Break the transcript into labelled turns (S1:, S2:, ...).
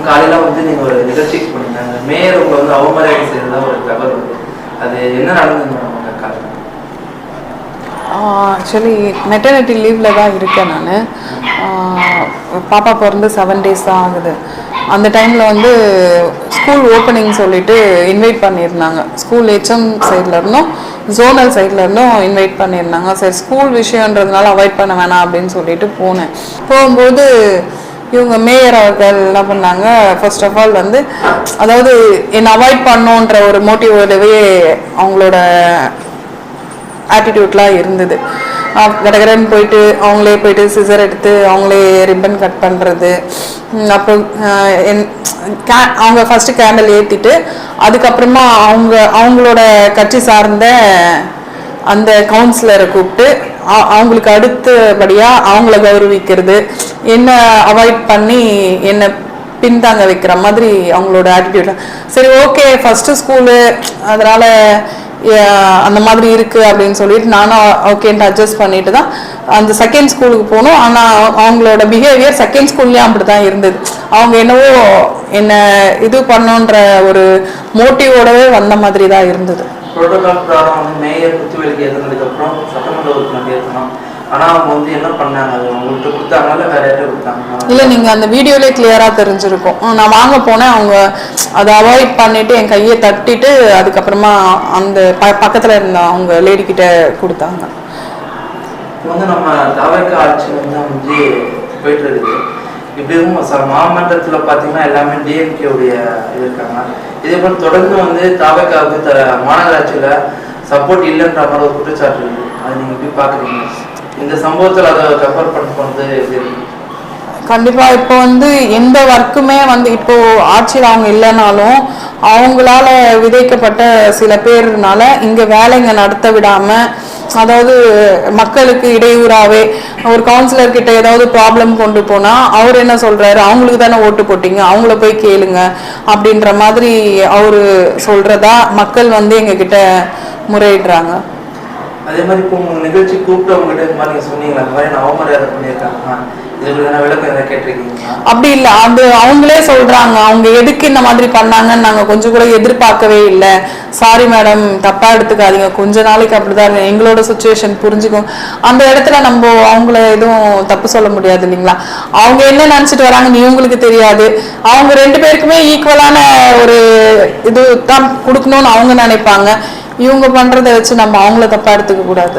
S1: காலையில வந்து நீங்க ஒரு நிகழ்ச்சிக்கு பண்ணிருந்தாங்க, மேயர் உங்களை வந்து அவமரியாதை செய்யறதா ஒரு தகவல் வருது. அது என்ன நடந்தது மேடம் உங்க காலையில்?
S2: ஆக்சுவலி மெட்டர்னிட்டி லீவில் தான் இருக்கேன் நான். பாப்பா பிறந்து 7 days தான் ஆகுது. அந்த டைமில் வந்து ஸ்கூல் ஓப்பனிங் சொல்லிட்டு இன்வைட் பண்ணியிருந்தாங்க. ஸ்கூல் ஹெச்எம் சைடில் இருந்தும் ஜோனல் சைடில் இருந்தும் இன்வைட் பண்ணியிருந்தாங்க. சரி, ஸ்கூல் விஷயன்றதுனால அவாய்ட் பண்ண வேணாம் அப்படின்னு சொல்லிட்டு போனேன். போகும்போது இவங்க மேயர் அவர்கள் என்ன பண்ணாங்க, ஃபர்ஸ்ட் ஆஃப் ஆல் வந்து அதாவது என்னை அவாய்ட் பண்ணோன்ற ஒரு மோட்டிவோடவே அவங்களோட ஆட்டிடியூட்லாம் இருந்தது. கடகடன்னு போயிட்டு அவங்களே போயிட்டு சிசர் எடுத்து அவங்களே ரிப்பன் கட் பண்ணுறது, அப்புறம் அவங்க ஃபஸ்ட்டு கேண்டில் ஏற்றிட்டு அதுக்கப்புறமா அவங்களோட கட்சி சார்ந்த அந்த கவுன்சிலரை கூப்பிட்டு அவங்களுக்கு அடுத்தபடியாக அவங்கள கௌரவிக்கிறது, என்ன அவாய்ட் பண்ணி என்னை பின்தாங்க வைக்கிற மாதிரி அவங்களோட ஆட்டிடியூட். சரி, ஓகே, ஃபஸ்ட்டு ஸ்கூலு அதனால் அந்த மாதிரி இருக்குது அப்படின்னு சொல்லிட்டு நானும் ஓகேன்ட்டு அட்ஜஸ்ட் பண்ணிட்டு தான் அந்த செகண்ட் ஸ்கூலுக்கு போகணும். ஆனால் அவங்களோட பிஹேவியர் செகண்ட் ஸ்கூல்லேயும் அப்படி தான் இருந்தது. அவங்க என்னவோ என்ன இது பண்ணோன்ற ஒரு மோட்டிவோடவே வந்த மாதிரி தான் இருந்தது.
S1: புரோட்டோகால் பிரகாரம் வந்து மேயர் குத்துவேலுக்கு ஏற்றினதுக்கப்புறம் சட்டமன்ற உறுப்பினர் ஏற்றணும். ஆனால் அவங்க வந்து என்ன பண்ணாங்க, அது அவங்கள்ட்ட கொடுத்தாங்களா வேற யார்ட்ட கொடுத்தாங்க?
S2: இல்லை, நீங்கள் அந்த வீடியோலே கிளியராக தெரிஞ்சிருக்கும். நான் வாங்க போனேன், அவங்க அதை அவாய்ட் பண்ணிட்டு என் கையை தட்டிட்டு அதுக்கப்புறமா அந்த பக்கத்தில் இருந்த அவங்க லேடிக்கிட்ட கொடுத்தாங்க.
S1: வந்து நம்ம தாவக ஆட்சி வந்து அமைஞ்சு போயிட்டு இருக்குது. இப்படி இருக்கும் மாமன்றத்தில் பார்த்தீங்கன்னா எல்லாமே டிஎம்கேவுடைய இது இருக்காங்க. இதே போல் தொடர்ந்து வந்து தாவகாவுக்கு மாநகராட்சியில் சப்போர்ட் இல்லைன்ற மாதிரி ஒரு குற்றச்சாட்டு இருக்குது. அதை நீங்கள் எப்படி பார்க்குறீங்க? இந்த சம்பவத்தில் அதை கம்பேர் பண்ணுறது எப்படி இருக்கு?
S2: கண்டிப்பாக இப்போ வந்து எந்த ஒர்க்குமே வந்து இப்போ ஆட்சியில் அவங்க இல்லைனாலும் அவங்களால விதைக்கப்பட்ட சில பேர்னால இங்கே வேலைங்க நடத்த விடாமல், அதாவது மக்களுக்கு இடையூறாகவே ஒரு கவுன்சிலர் கிட்ட ஏதாவது ப்ராப்ளம் கொண்டு போனால் அவர் என்ன சொல்கிறாரு, அவங்களுக்கு தானே ஓட்டு போட்டிங்க, அவங்கள போய் கேளுங்க அப்படின்ற மாதிரி அவர் சொல்கிறதா மக்கள் வந்து எங்ககிட்ட முறையிடுறாங்க.
S1: அதே மாதிரி இப்போ உங்கள் நிகழ்ச்சி கூப்பிட்டு அவங்ககிட்ட இந்த மாதிரி நீங்கள் சொன்னீங்களா, அந்த மாதிரி நான் அவமரியாதை பண்ணியிருக்காங்க,
S2: அப்படி இல்ல, அது அவங்களே சொல்றாங்க. அவங்க எதுக்கு இந்த மாதிரி பண்ணாங்கன்னு நாங்க கொஞ்சம் கூட எதிர்பார்க்கவே இல்லை. சாரி மேடம், தப்பா எடுத்துக்காதீங்க, கொஞ்ச நாளைக்கு அப்படிதான் எங்களோட சுச்சுவேஷன் புரிஞ்சுக்கும். அந்த இடத்துல நம்ம அவங்கள எதுவும் தப்பு சொல்ல முடியாது இல்லைங்களா. அவங்க என்ன நினைச்சிட்டு வராங்கன்னு இவங்களுக்கு தெரியாது. அவங்க 2 பேருக்குமே ஈக்குவலான ஒரு இது தான் கொடுக்கணும்னு அவங்க நினைப்பாங்க. இவங்க பண்றதை வச்சு நம்ம அவங்கள தப்பா எடுத்துக்க கூடாது.